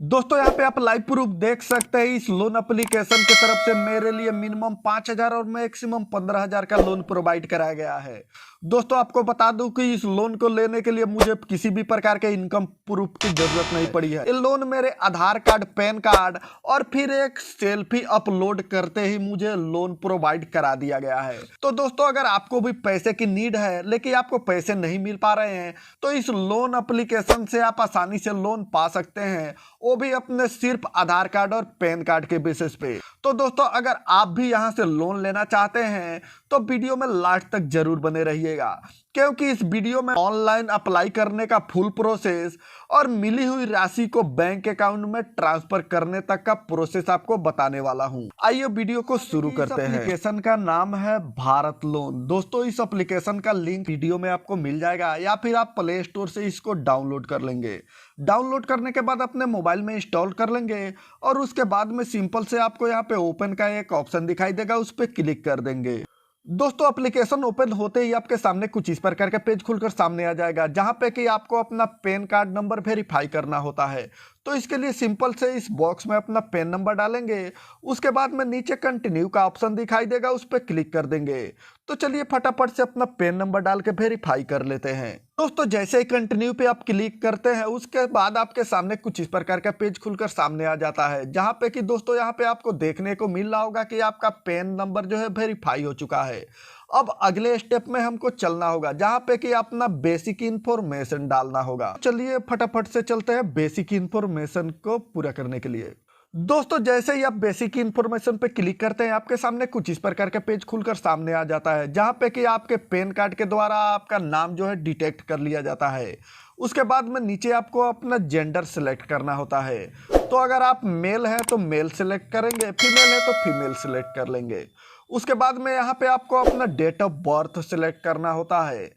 दोस्तों यहाँ पे आप लाइव प्रूफ देख सकते हैं। इस लोन एप्लीकेशन की तरफ से मेरे लिए मिनिमम 5,000 और मैक्सिमम 15,000 का लोन प्रोवाइड कराया गया है। दोस्तों आपको बता दूं कि इस लोन को लेने के लिए मुझे किसी भी प्रकार के इनकम प्रूफ की जरूरत नहीं पड़ी है। ये लोन मेरे आधार कार्ड, पैन कार्ड और फिर एक सेल्फी अपलोड करते ही मुझे लोन प्रोवाइड करा दिया गया है। तो दोस्तों अगर आपको भी पैसे की नीड है लेकिन आपको पैसे नहीं मिल पा रहे हैं तो इस लोन एप्लीकेशन से आप आसानी से लोन पा सकते हैं, वो भी अपने सिर्फ आधार कार्ड और पैन कार्ड के बेसिस पे। तो दोस्तों अगर आप भी यहां से लोन लेना चाहते हैं तो वीडियो में लास्ट तक जरूर बने रहिएगा, क्योंकि इस वीडियो में ऑनलाइन अप्लाई करने का फुल प्रोसेस और मिली हुई राशि को बैंक अकाउंट में ट्रांसफर करने तक का प्रोसेस आपको बताने वाला हूं। आइए वीडियो को शुरू करते हैं। एप्लीकेशन का नाम है भारत लोन। दोस्तों इस एप्लीकेशन का लिंक वीडियो में आपको मिल जाएगा या फिर आप प्ले स्टोर से इसको डाउनलोड कर लेंगे। डाउनलोड करने के बाद अपने मोबाइल में इंस्टॉल कर लेंगे और उसके बाद में सिंपल से आपको यहाँ पे ओपन का एक ऑप्शन दिखाई देगा, उस पर क्लिक कर देंगे। दोस्तों एप्लीकेशन ओपन होते ही आपके सामने कुछ इस प्रकार का पेज खुलकर सामने आ जाएगा, जहां पे कि आपको अपना पैन कार्ड नंबर वेरीफाई करना होता है। तो इसके लिए सिंपल से इस बॉक्स में अपना पैन नंबर डालेंगे। उसके बाद में नीचे कंटिन्यू का ऑप्शन दिखाई देगा, उस पर क्लिक कर देंगे। तो चलिए फटाफट से अपना पैन नंबर डाल के वेरीफाई कर लेते हैं। दोस्तों जैसे ही कंटिन्यू पे आप क्लिक करते हैं उसके बाद आपके सामने कुछ इस प्रकार का पेज खुलकर सामने आ जाता है, जहां पे कि दोस्तों यहाँ पे आपको देखने को मिल रहा होगा कि आपका पैन नंबर जो है वेरीफाई हो चुका है। अब अगले स्टेप में हमको चलना होगा, जहां पे कि अपना बेसिक इंफॉर्मेशन डालना होगा। चलिए फटाफट से चलते हैं बेसिक इंफॉर्मेशन को पूरा करने के लिए। दोस्तों जैसे ही आप बेसिक इंफॉर्मेशन पे क्लिक करते हैं आपके सामने कुछ इस प्रकार का पेज खुलकर सामने आ जाता है, जहां पे कि आपके पैन कार्ड के द्वारा आपका नाम जो है डिटेक्ट कर लिया जाता है। उसके बाद में नीचे आपको अपना जेंडर सिलेक्ट करना होता है। तो अगर आप मेल हैं तो मेल सिलेक्ट करेंगे, फीमेल है तो फीमेल सिलेक्ट कर लेंगे। उसके बाद में यहाँ पे आपको अपना डेट ऑफ बर्थ सिलेक्ट करना होता है।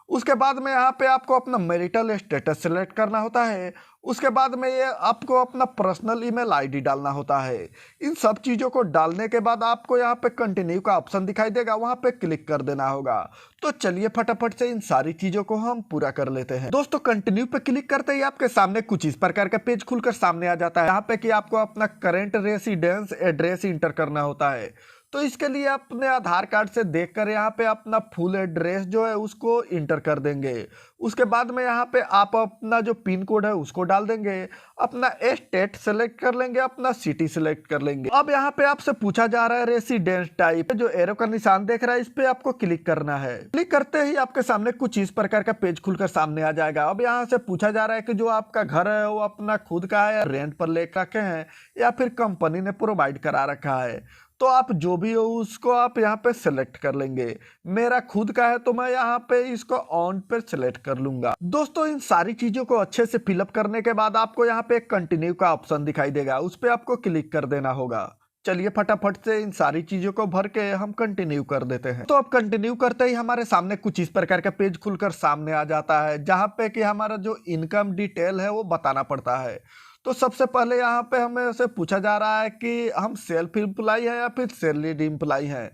उसके बाद में यहाँ पे आपको अपना मैरिटल स्टेटस सिलेक्ट करना होता है। उसके बाद में ये आपको अपना पर्सनल ईमेल आईडी डालना होता है। इन सब चीज़ों को डालने के बाद आपको यहाँ पे कंटिन्यू का ऑप्शन दिखाई देगा, वहाँ पे क्लिक कर देना होगा। तो चलिए फटाफट से इन सारी चीज़ों को हम पूरा कर लेते हैं। दोस्तों कंटिन्यू पे क्लिक करते ही आपके सामने कुछ इस प्रकार का पेज खुलकर सामने आ जाता है, यहाँ पे कि आपको अपना करेंट रेसिडेंस एड्रेस इंटर करना होता है। तो इसके लिए अपने आधार कार्ड से देखकर यहाँ पे अपना फुल एड्रेस जो है उसको इंटर कर देंगे। उसके बाद में यहाँ पे आप अपना जो पिन कोड है उसको डाल देंगे, अपना स्टेट सेलेक्ट कर लेंगे, अपना सिटी सेलेक्ट कर लेंगे। अब यहाँ पे आपसे पूछा जा रहा है रेसिडेंस टाइप, जो एरो का निशान देख रहा है इस पे आपको क्लिक करना है। क्लिक करते ही आपके सामने कुछ इस प्रकार का पेज खुलकर सामने आ जाएगा। अब यहाँ से पूछा जा रहा है कि जो आपका घर है वो अपना खुद का है, रेंट पर ले रखे हैं या फिर कंपनी ने प्रोवाइड करा रखा है। तो आप जो भी हो उसको आप यहाँ पे सिलेक्ट कर लेंगे। मेरा खुद का है तो मैं यहाँ पे इसको ऑन पे सिलेक्ट कर लूंगा। दोस्तों इन सारी चीजों को अच्छे से फिलअप करने के बाद आपको यहाँ पे कंटिन्यू का ऑप्शन दिखाई देगा, उस पर आपको क्लिक कर देना होगा। चलिए फटाफट से इन सारी चीजों को भर के हम कंटिन्यू कर देते हैं। तो अब कंटिन्यू करते ही हमारे सामने कुछ इस प्रकार का पेज खुलकर सामने आ जाता है, जहां पे कि हमारा जो इनकम डिटेल है वो बताना पड़ता है। तो सबसे पहले यहाँ पे हमें से पूछा जा रहा है कि हम सेल्फ एम्प्लॉय है या फिर सैलरीड एम्प्लॉय है।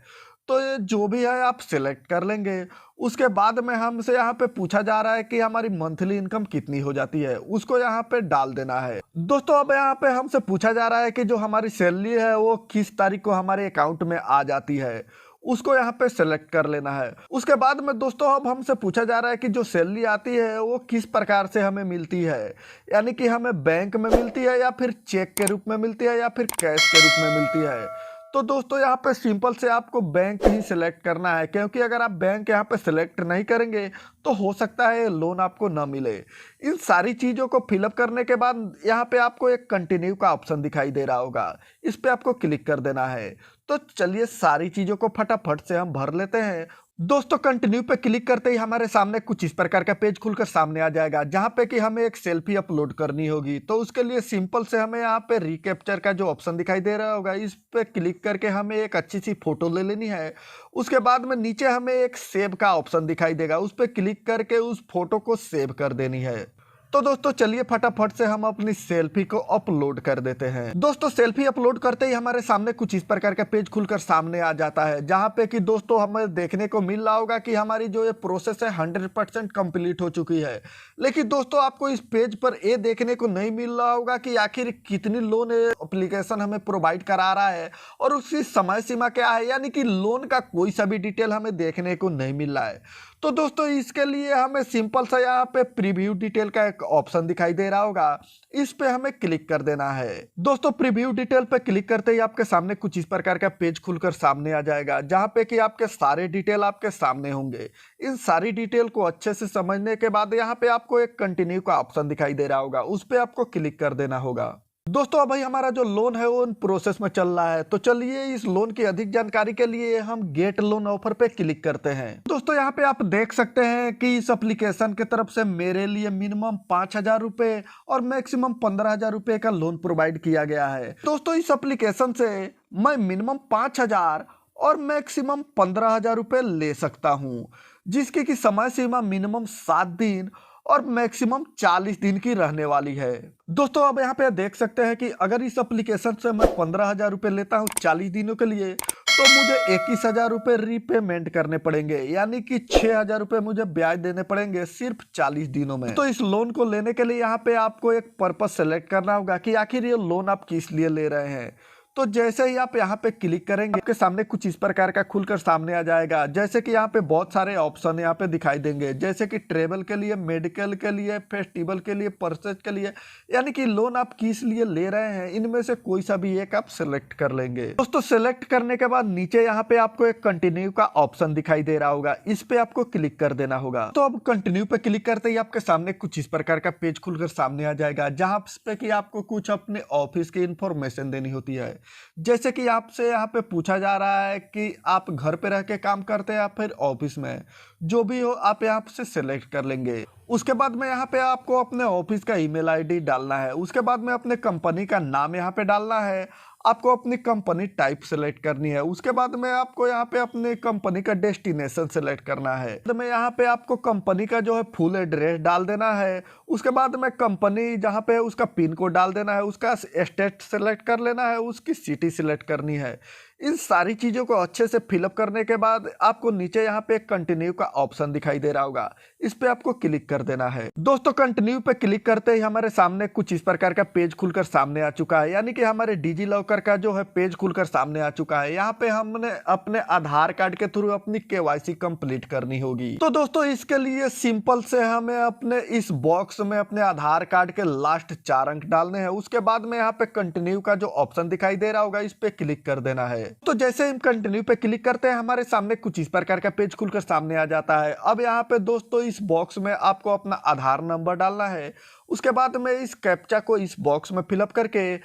तो ये जो भी है आप सिलेक्ट कर लेंगे। उसके बाद में हमसे यहाँ पे पूछा जा रहा है कि हमारी मंथली इनकम कितनी हो जाती है, उसको यहाँ पे डाल देना है। दोस्तों अब यहाँ पे हमसे पूछा जा रहा है कि जो हमारी सैलरी है वो किस तारीख को हमारे अकाउंट में आ जाती है, उसको यहाँ पे सेलेक्ट कर लेना है। उसके बाद में दोस्तों अब हमसे पूछा जा रहा है कि जो सैलरी आती है वो किस प्रकार से हमें मिलती है, यानी कि हमें बैंक में मिलती है या फिर चेक के रूप में मिलती है या फिर कैश के रूप में मिलती है। तो दोस्तों यहाँ पे सिंपल से आपको बैंक ही सिलेक्ट करना है, क्योंकि अगर आप बैंक यहाँ पे सिलेक्ट नहीं करेंगे तो हो सकता है लोन आपको ना मिले। इन सारी चीज़ों को फिलअप करने के बाद यहाँ पे आपको एक कंटिन्यू का ऑप्शन दिखाई दे रहा होगा, इस पे आपको क्लिक कर देना है। तो चलिए सारी चीज़ों को फटाफट से हम भर लेते हैं। दोस्तों कंटिन्यू पे क्लिक करते ही हमारे सामने कुछ इस प्रकार का पेज खुलकर सामने आ जाएगा, जहां पे कि हमें एक सेल्फी अपलोड करनी होगी। तो उसके लिए सिंपल से हमें यहाँ पे रिकैप्चर का जो ऑप्शन दिखाई दे रहा होगा इस पे क्लिक करके हमें एक अच्छी सी फोटो ले लेनी है। उसके बाद में नीचे हमें एक सेव का ऑप्शन दिखाई देगा, उस पर क्लिक करके उस फोटो को सेव कर देनी है। तो दोस्तों चलिए फटाफट से हम अपनी सेल्फी को अपलोड कर देते हैं। दोस्तों सेल्फी अपलोड करते ही हमारे सामने कुछ इस प्रकार का पेज खुलकर सामने आ जाता है, जहां पे कि दोस्तों हमें देखने को मिल रहा होगा कि हमारी जो ये प्रोसेस है 100% कंप्लीट हो चुकी है। लेकिन दोस्तों आपको इस पेज पर ये देखने को नहीं मिल रहा होगा कि आखिर कितनी लोन एप्लीकेशन हमें प्रोवाइड करा रहा है और उसकी समय सीमा क्या है, यानी कि लोन का कोई सा भी डिटेल हमें देखने को नहीं मिल रहा है। तो दोस्तों इसके लिए हमें सिंपल सा यहाँ पे प्रीव्यू डिटेल का एक ऑप्शन दिखाई दे रहा होगा, इस पे हमें क्लिक कर देना है। दोस्तों प्रीव्यू डिटेल पे क्लिक करते ही आपके सामने कुछ इस प्रकार का पेज खुलकर सामने आ जाएगा, जहां पे कि आपके सारे डिटेल आपके सामने होंगे। इन सारी डिटेल को अच्छे से समझने के बाद यहाँ पे आपको एक कंटिन्यू का ऑप्शन दिखाई दे रहा होगा, उस पे आपको क्लिक कर देना होगा। दोस्तों अब भाई हमारा जो लोन है वो प्रोसेस में चल रहा है, तो चलिए इस लोन की अधिक जानकारी के लिए हम गेट लोन ऑफर पे क्लिक करते हैं। दोस्तों यहाँ पे आप देख सकते हैं कि इस एप्लीकेशन की तरफ से मेरे लिए मिनिमम 5,000 रुपए और मैक्सिमम 15,000 रुपए का लोन प्रोवाइड किया गया है। दोस्तों इस एप्लीकेशन से मैं मिनिमम 5,000 और मैक्सिमम 15,000 रुपए ले सकता हूँ, जिसकी की समय सीमा मिनिमम 7 दिन और मैक्सिमम 40 दिन की रहने वाली है। दोस्तों अब यहाँ पे देख सकते हैं कि अगर इस एप्लीकेशन से मैं 15,000 रुपए लेता हूँ 40 दिनों के लिए, तो मुझे 21,000 रुपए रीपेमेंट करने पड़ेंगे, यानी कि 6,000 रुपए मुझे ब्याज देने पड़ेंगे सिर्फ 40 दिनों में। तो इस लोन को लेने के लिए यहाँ पे आपको एक पर्पस सेलेक्ट करना होगा कि आखिर ये लोन आप किस लिए ले रहे हैं। तो जैसे ही आप यहाँ पे क्लिक करेंगे आपके सामने कुछ इस प्रकार का खुलकर सामने आ जाएगा, जैसे कि यहाँ पे बहुत सारे ऑप्शन यहाँ पे दिखाई देंगे, जैसे कि ट्रेवल के लिए, मेडिकल के लिए, फेस्टिवल के लिए, परचेज के लिए, यानी कि लोन आप किस लिए ले रहे हैं इनमें से कोई सा भी एक आप सिलेक्ट कर लेंगे। दोस्तों सिलेक्ट करने के बाद नीचे यहाँ पे आपको एक कंटिन्यू का ऑप्शन दिखाई दे रहा होगा, इस पे आपको क्लिक कर देना होगा। तो अब कंटिन्यू पे क्लिक करते ही आपके सामने कुछ इस प्रकार का पेज खुलकर सामने आ जाएगा, जहां पे कि आपको कुछ अपने ऑफिस की इंफॉर्मेशन देनी होती है। जैसे कि आपसे यहाँ पे पूछा जा रहा है कि आप घर पे रह के काम करते हैं या फिर ऑफिस में, जो भी हो आप यहाँ से सिलेक्ट कर लेंगे। उसके बाद में यहाँ पे आपको अपने ऑफिस का ईमेल आईडी डालना है, उसके बाद में अपने कंपनी का नाम यहाँ पे डालना है, आपको अपनी कंपनी टाइप सेलेक्ट करनी है, उसके बाद में आपको यहाँ पे अपने कंपनी का डेस्टिनेशन सेलेक्ट करना है। तो मैं यहाँ पे आपको कंपनी का जो है फुल एड्रेस डाल देना है, उसके बाद में कंपनी जहाँ पे है उसका पिन कोड डाल देना है, उसका स्टेट सेलेक्ट कर लेना है, उसकी सिटी सेलेक्ट करनी है। इन सारी चीज़ों को अच्छे से फिलअप करने के बाद आपको नीचे यहाँ पे कंटिन्यू का ऑप्शन दिखाई दे रहा होगा, इस पे आपको क्लिक कर देना है। दोस्तों कंटिन्यू पे क्लिक करते ही हमारे सामने कुछ इस प्रकार का पेज खुलकर सामने आ चुका है, यानी कि हमारे डिजी लॉकर का जो है पेज खुलकर सामने आ चुका है। यहाँ पे हमने अपने आधार कार्ड के थ्रू अपनी केवाईसी कंप्लीट करनी होगी। तो दोस्तों इसके लिए सिंपल से हमें अपने इस बॉक्स में अपने आधार कार्ड के लास्ट 4 अंक डालने हैं, उसके बाद में यहाँ पे कंटिन्यू का जो ऑप्शन दिखाई दे रहा होगा इस पे क्लिक कर देना है। तो जैसे हम कंटिन्यू पे क्लिक करते हैं हमारे सामने कुछ इस प्रकार का पेज खुलकर सामने आ जाता है। अब यहाँ पे दोस्तों इस बॉक्स में आपको अपना आधार नंबर डालना है, उसके बाद में इस कैप्चा को इस बॉक्स में फिलअप करके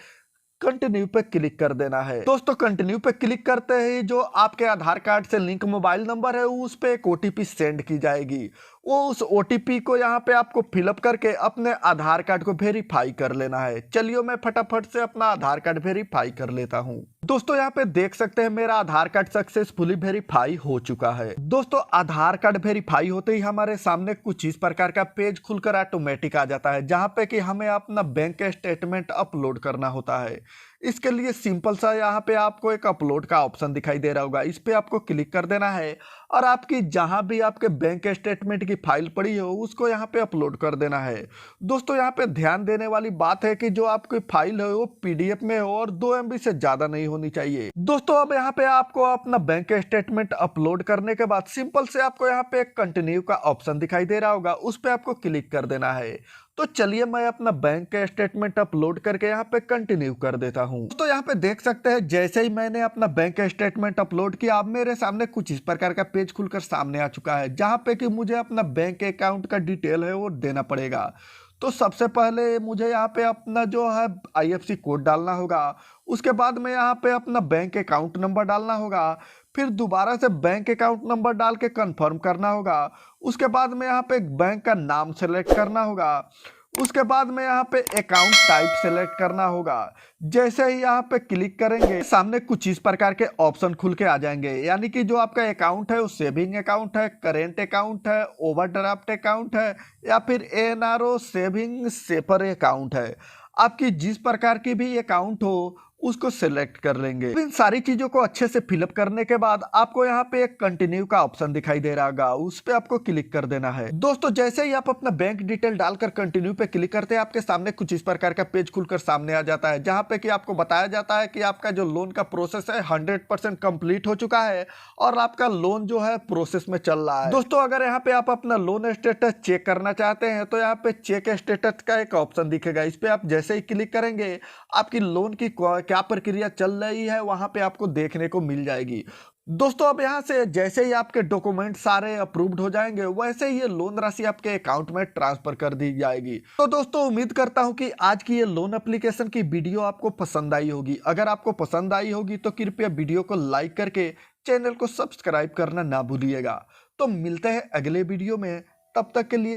कंटिन्यू पे क्लिक कर देना है। दोस्तों कंटिन्यू पे क्लिक करते ही जो आपके आधार कार्ड से लिंक मोबाइल नंबर है उस पे एक ओटीपी सेंड की जाएगी, वो उस ओटीपी को यहाँ पे आपको फिलअप करके अपने आधार कार्ड को वेरीफाई कर लेना है। चलिए मैं फटाफट से अपना आधार कार्ड वेरीफाई कर लेता हूँ। दोस्तों यहाँ पे देख सकते हैं मेरा आधार कार्ड सक्सेसफुली वेरीफाई हो चुका है। दोस्तों आधार कार्ड वेरीफाई होते ही हमारे सामने कुछ इस प्रकार का पेज खुलकर ऑटोमेटिक आ जाता है, जहाँ पे कि हमें अपना बैंक स्टेटमेंट अपलोड करना होता है। इसके लिए सिंपल सा यहाँ पे आपको एक अपलोड का ऑप्शन दिखाई दे रहा होगा, इस पे आपको क्लिक कर देना है और आपकी जहां भी आपके बैंक स्टेटमेंट की फाइल पड़ी हो उसको यहाँ पे अपलोड कर देना है। दोस्तों यहाँ पे ध्यान देने वाली बात है कि जो आपकी फाइल है वो पीडीएफ में हो और 2 MB से ज्यादा नहीं होनी चाहिए। दोस्तों अब यहाँ पे आपको अपना बैंक स्टेटमेंट अपलोड करने के बाद सिंपल से आपको यहाँ पे एक कंटिन्यू का ऑप्शन दिखाई दे रहा होगा, उस पर आपको क्लिक कर देना है। तो चलिए मैं अपना बैंक का स्टेटमेंट अपलोड करके यहाँ पे कंटिन्यू कर देता हूँ। तो यहाँ पे देख सकते हैं जैसे ही मैंने अपना बैंक स्टेटमेंट अपलोड किया अब मेरे सामने कुछ इस प्रकार का पेज खुलकर सामने आ चुका है, जहाँ पे कि मुझे अपना बैंक अकाउंट का डिटेल है वो देना पड़ेगा। तो सबसे पहले मुझे यहाँ पे अपना जो है IFSC कोड डालना होगा, उसके बाद में यहाँ पे अपना बैंक अकाउंट नंबर डालना होगा, फिर दोबारा से बैंक अकाउंट नंबर डाल के कंफर्म करना होगा, उसके बाद में यहाँ पे बैंक का नाम सेलेक्ट करना होगा, उसके बाद में यहाँ पे अकाउंट टाइप सेलेक्ट करना होगा। जैसे ही यहाँ पे क्लिक करेंगे सामने कुछ इस प्रकार के ऑप्शन खुल के आ जाएंगे, यानी कि जो आपका अकाउंट है वो सेविंग अकाउंट है, करेंट अकाउंट है, ओवरड्राफ्ट अकाउंट है या फिर एनआरओ सेविंग सेपर अकाउंट है। आपकी जिस प्रकार की भी अकाउंट हो उसको सिलेक्ट कर लेंगे। इन सारी चीजों को अच्छे से फिलअप करने के बाद आपको यहाँ पे एक कंटिन्यू का ऑप्शन दिखाई दे रहा होगा, उस पे आपको क्लिक कर देना है। दोस्तों जैसे ही आप अपना बैंक डिटेल डालकर कंटिन्यू पे क्लिक करते हैं आपके सामने कुछ इस प्रकार का पेज खुलकर सामने आ जाता है, जहाँ पे कि आपको बताया जाता है कि आपका जो लोन का प्रोसेस है 100% कंप्लीट हो चुका है और आपका लोन जो है प्रोसेस में चल रहा है। दोस्तों अगर यहाँ पे आप अपना लोन स्टेटस चेक करना चाहते हैं तो यहाँ पे चेक स्टेटस का एक ऑप्शन दिखेगा, इस पे आप जैसे ही क्लिक करेंगे आपकी लोन की क्या प्रक्रिया चल रही है वहां पे आपको देखने को मिल जाएगी। दोस्तों अब यहां से जैसे ही आपके डॉक्यूमेंट सारे अप्रूव्ड हो जाएंगे वैसे ही ये लोन राशि आपके अकाउंट में ट्रांसफर कर दी जाएगी। तो दोस्तों उम्मीद करता हूं कि आज की ये लोन एप्लीकेशन की वीडियो आपको पसंद आई होगी। अगर आपको पसंद आई होगी तो कृपया वीडियो को लाइक करके चैनल को सब्सक्राइब करना ना भूलिएगा। तो मिलते हैं अगले वीडियो में, तब तक के लिए